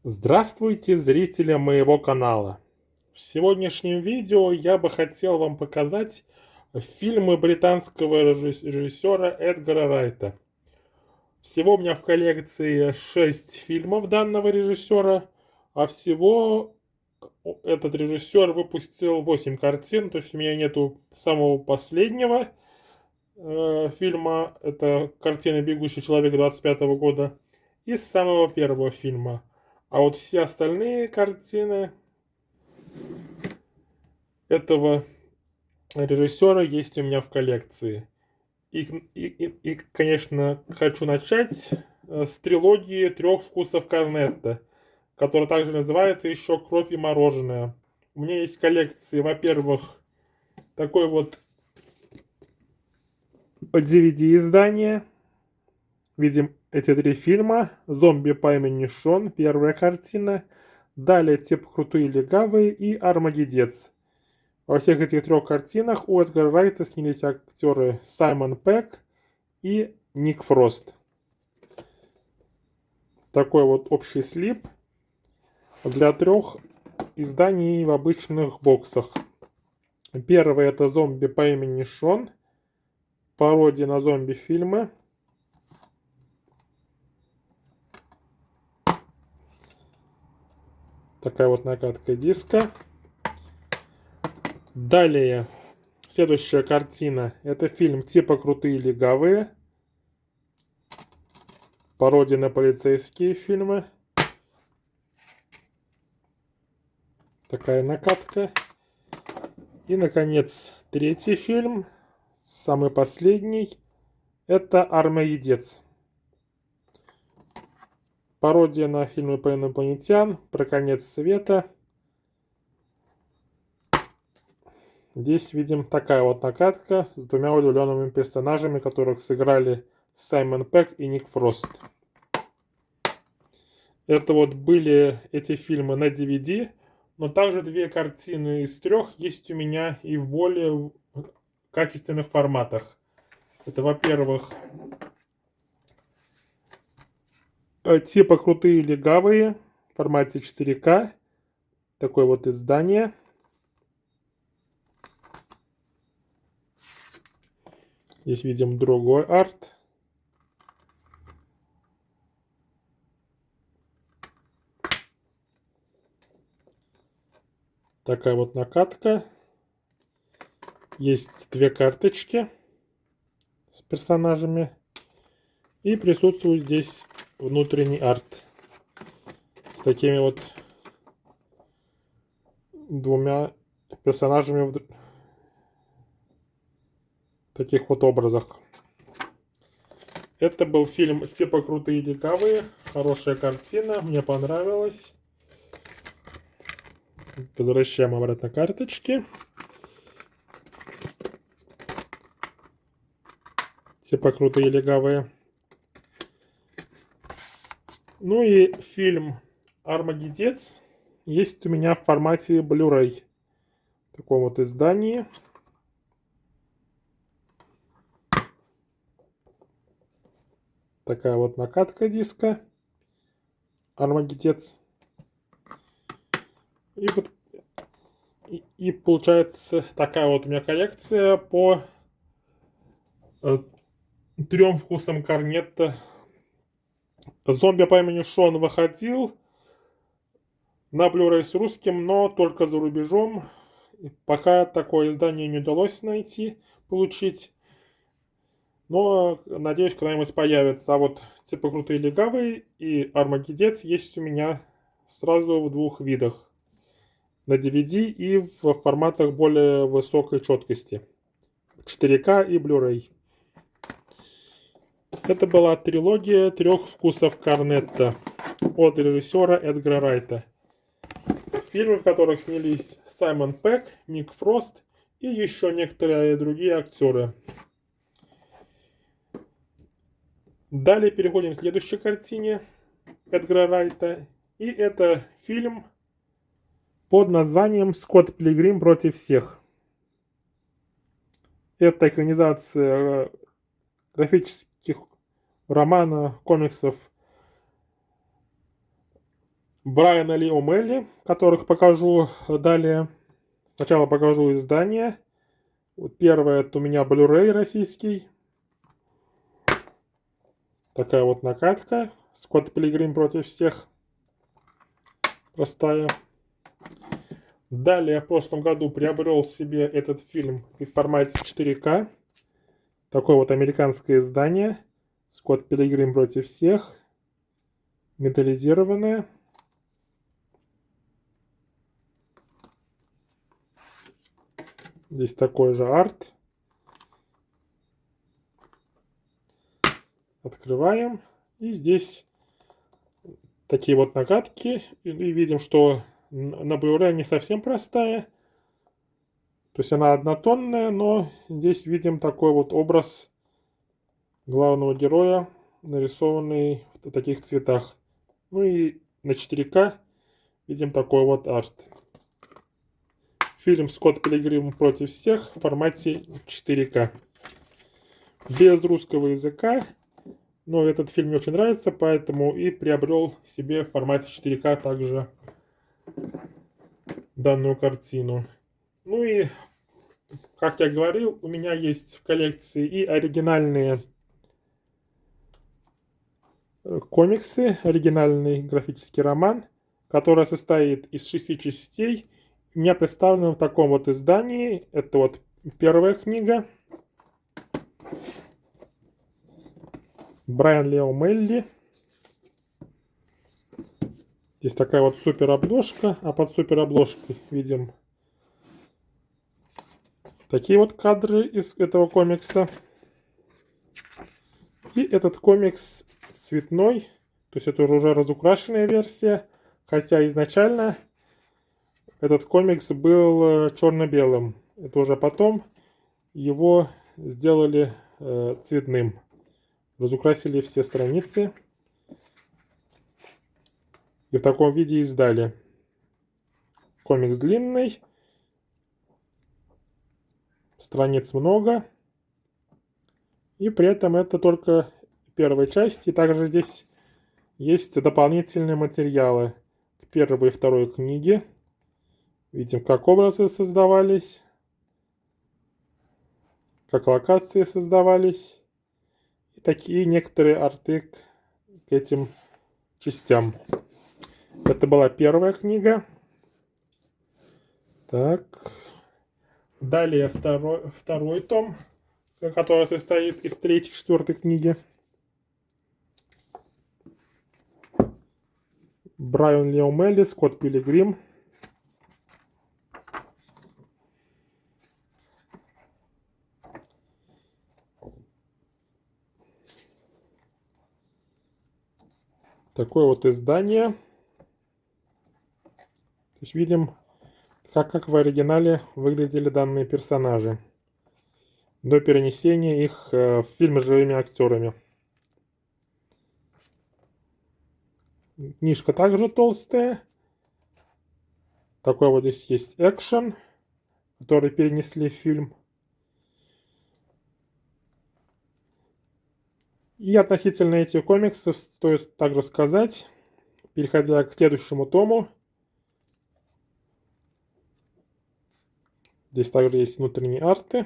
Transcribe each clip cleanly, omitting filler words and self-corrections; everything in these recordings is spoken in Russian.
Здравствуйте, зрители моего канала! В сегодняшнем видео я бы хотел вам показать фильмы британского режиссера Эдгара Райта. Всего у меня в коллекции 6 фильмов данного режиссера, а всего этот режиссер выпустил 8 картин, то есть у меня нету самого последнего фильма, это картина «Бегущий человек» 25 года, и самого первого фильма. А вот все остальные картины этого режиссера есть у меня в коллекции. Конечно, хочу начать с трилогии «Трех вкусов корнетто», которая также называется еще «Кровь и мороженое». У меня есть в коллекции, во-первых, такой вот DVD-издание. Видим эти 3 фильма. «Зомби по имени Шон», первая картина. Далее «Типа крутые легавые» и «Армагеддец». Во всех этих 3 картинах у Эдгара Райта снялись актеры Саймон Пегг и Ник Фрост. Такой вот общий слип для 3 изданий в обычных боксах. Первый — это «Зомби по имени Шон», пародия на зомби-фильмы. Такая вот накатка диска. Далее, следующая картина — это фильм «Типа крутые легавые», пародия на полицейские фильмы. Такая накатка. И, наконец, третий фильм, самый последний, это «Армагеддец». Пародия на фильмы про инопланетян, про конец света. Здесь видим такая вот накатка с 2 удивленными персонажами, которых сыграли Саймон Пегг и Ник Фрост. Это вот были эти фильмы на DVD, но также 2 картины из 3 есть у меня и в более качественных форматах. Это, во-первых, «Типа крутые легавые» в формате 4К. Такое вот издание. Здесь видим другой арт. Такая вот накатка. Есть 2 карточки с персонажами. И присутствует здесь внутренний арт с такими вот 2 персонажами в таких вот образах. Это был фильм «Типа крутые легавые». Хорошая картина, мне понравилась. Возвращаем обратно карточки. «Типа крутые легавые». Ну и фильм «Армагеддец» есть у меня в формате Blu-ray. В таком вот издании. Такая вот накатка диска. «Армагеддец». И вот и получается такая вот у меня коллекция по 3 вкусам корнетто. «Зомби по имени Шон» выходил на Blu-ray с русским, но только за рубежом. Пока такое издание не удалось найти, получить. Но, надеюсь, когда-нибудь появится. А вот «Типа крутые легавые» и «Армагеддец» есть у меня сразу в 2 видах. На DVD и в форматах более высокой четкости. 4К и Blu-ray. Это была трилогия 3 вкусов корнетто от режиссера Эдгара Райта. Фильмы, в которых снялись Саймон Пегг, Ник Фрост и еще некоторые другие актеры. Далее переходим к следующей картине Эдгара Райта. И это фильм под названием «Скотт Пилигрим против всех». Это экранизация графических романа, комиксов Брайана Ли О'Мелли, которых покажу далее. Сначала покажу издание. Вот первое, это у меня Blu-ray российский. Такая вот накатка. Скотт Пилигрим против всех. Простая. Далее в прошлом году приобрел себе этот фильм в формате 4К. Такое вот американское издание. Скотт Пилигрим против всех. Металлизированное. Здесь такой же арт. Открываем. И здесь такие вот накатки. И видим, что на Blu-ray не совсем простая. То есть она однотонная, но здесь видим такой вот образ главного героя, нарисованный в таких цветах. Ну и на 4К видим такой вот арт. Фильм «Скотт Пилигрим против всех» в формате 4К. Без русского языка. Но этот фильм мне очень нравится, поэтому и приобрел себе в формате 4К также данную картину. Ну и, как я говорил, у меня есть в коллекции и оригинальные комиксы, оригинальный графический роман, который состоит из 6 частей. У меня представлен в таком вот издании. Это вот первая книга. Брайан Ли О'Мелли. Здесь такая вот супер обложка, а под супер обложкой видим такие вот кадры из этого комикса. И этот комикс цветной, то есть это уже разукрашенная версия, хотя изначально этот комикс был черно-белым. Это уже потом его сделали цветным. Разукрасили все страницы и в таком виде издали. Комикс длинный, страниц много, и при этом это только первая часть. И также здесь есть дополнительные материалы к первой и второй книге. Видим, как образы создавались, как локации создавались, и такие некоторые арты к этим частям. Это была первая книга. Так. Далее второй том, который состоит из третьей и четвертой книги. Брайан Ли О'Мелли, Скотт Пилигрим. Такое вот издание. То есть видим, как в оригинале выглядели данные персонажи до перенесения их в фильм с живыми актерами. Книжка также толстая. Такой вот здесь есть экшен, который перенесли в фильм. И относительно этих комиксов стоит также сказать, переходя к следующему тому. Здесь также есть внутренние арты.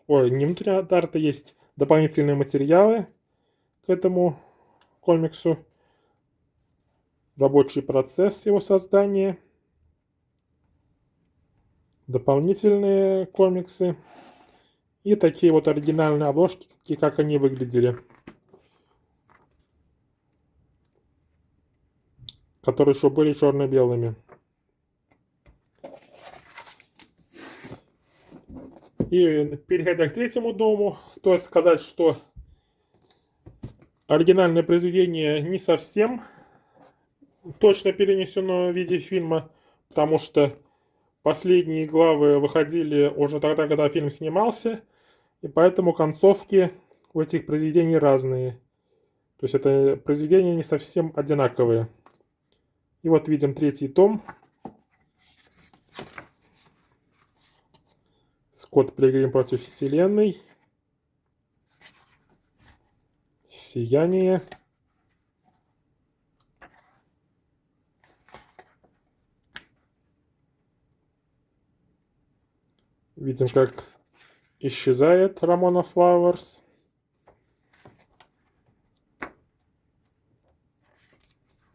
Ой, не внутренние арты, есть дополнительные материалы к этому комиксу. Рабочий процесс его создания. Дополнительные комиксы. И такие вот оригинальные обложки, как они выглядели. Которые еще были черно-белыми. И переходя к третьему дому, стоит сказать, что оригинальное произведение не совсем точно перенесено в виде фильма, потому что последние главы выходили уже тогда, когда фильм снимался, и поэтому концовки у этих произведений разные. То есть это произведения не совсем одинаковые. И вот видим третий том. Скотт Пилигрим против Вселенной. Сияние. Видим, как исчезает Рамона Флауэрс.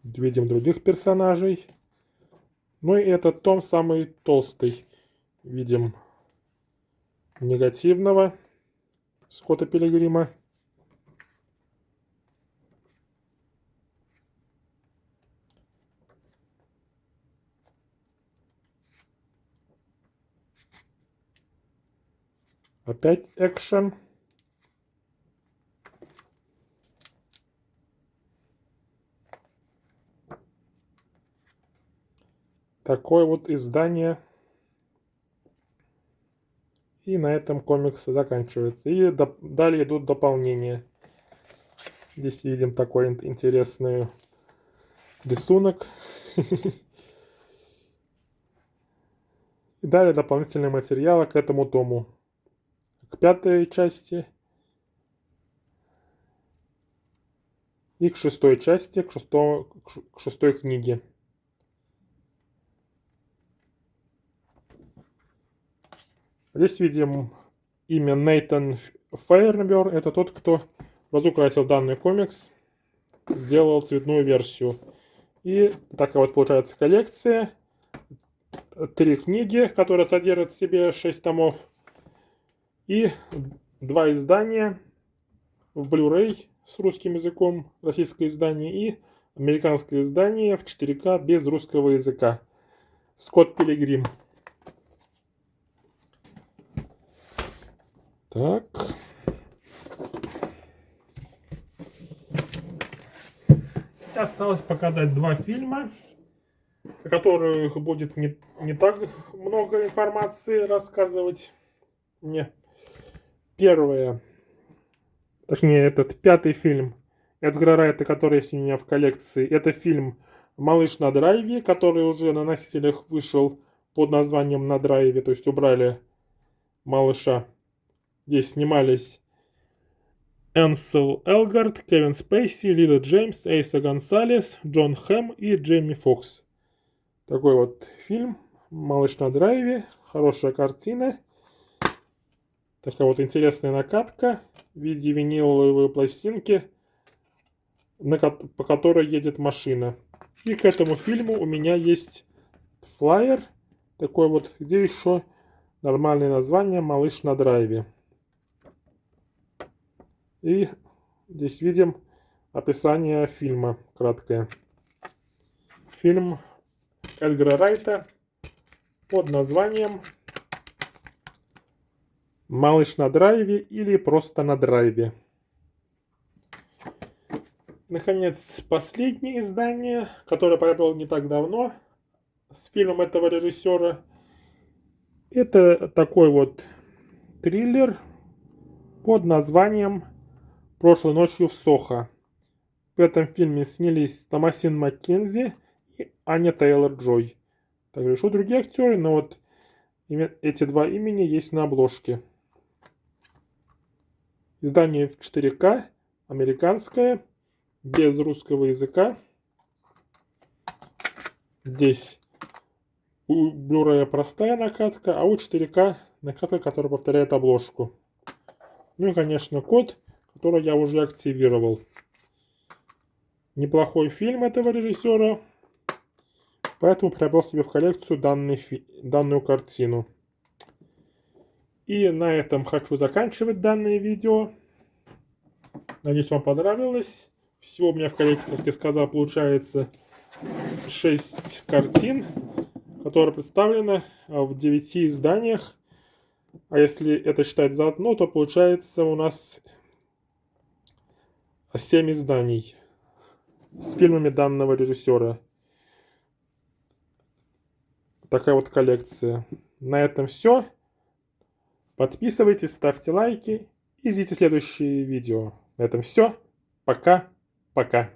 Видим других персонажей. Ну и этот том самый толстый. Видим негативного Скотта Пилигрима. Опять экшен. Такое вот издание. И на этом комикс заканчивается. И далее идут дополнения. Здесь видим такой интересный рисунок. И далее дополнительные материалы к этому тому. К 5-й части. И к 6-й части, к 6-й книге. Здесь видим имя Нейтан Фейербер. Это тот, кто разукрасил данный комикс, сделал цветную версию. И такая вот получается коллекция. 3 книги, которые содержат в себе 6 томов. И 2 издания в Blu-ray с русским языком, российское издание, и американское издание в 4К без русского языка. Скотт Пилигрим. Так. Осталось показать 2 фильма, о которых будет не так много информации рассказывать мне. Первое, точнее, этот 5-й фильм Эдгара Райта, который есть у меня в коллекции, это фильм «Малыш на драйве», который уже на носителях вышел под названием «На драйве», то есть убрали малыша. Здесь снимались Энсел Элгард, Кевин Спейси, Лида Джеймс, Эйса Гонсалес, Джон Хэм и Джейми Фокс. Такой вот фильм «Малыш на драйве», хорошая картина. Такая вот интересная накатка в виде виниловой пластинки, по которой едет машина. И к этому фильму у меня есть флаер, такой вот, где еще нормальное название «Малыш на драйве». И здесь видим описание фильма краткое. Фильм Эдгара Райта под названием «Малыш на драйве» или просто «На драйве». Наконец, последнее издание, которое приобрел не так давно, с фильмом этого режиссера. Это такой вот триллер под названием «Прошлой ночью в Сохо». В этом фильме снялись Томасин Маккензи и Аня Тейлор-Джой. Также еще другие актеры, но вот эти 2 имени есть на обложке. Издание в 4К, американское, без русского языка. Здесь у Blu-ray простая накатка, а у 4К накатка, которая повторяет обложку. Ну и, конечно, код, который я уже активировал. Неплохой фильм этого режиссера, поэтому приобрел себе в коллекцию данную картину. И на этом хочу заканчивать данное видео. Надеюсь, вам понравилось. Всего у меня в коллекции, как я сказал, получается 6 картин, которые представлены в 9 изданиях. А если это считать заодно, то получается у нас 7 изданий с фильмами данного режиссера. Такая вот коллекция. На этом все. Подписывайтесь, ставьте лайки и ждите следующие видео. На этом все. Пока-пока.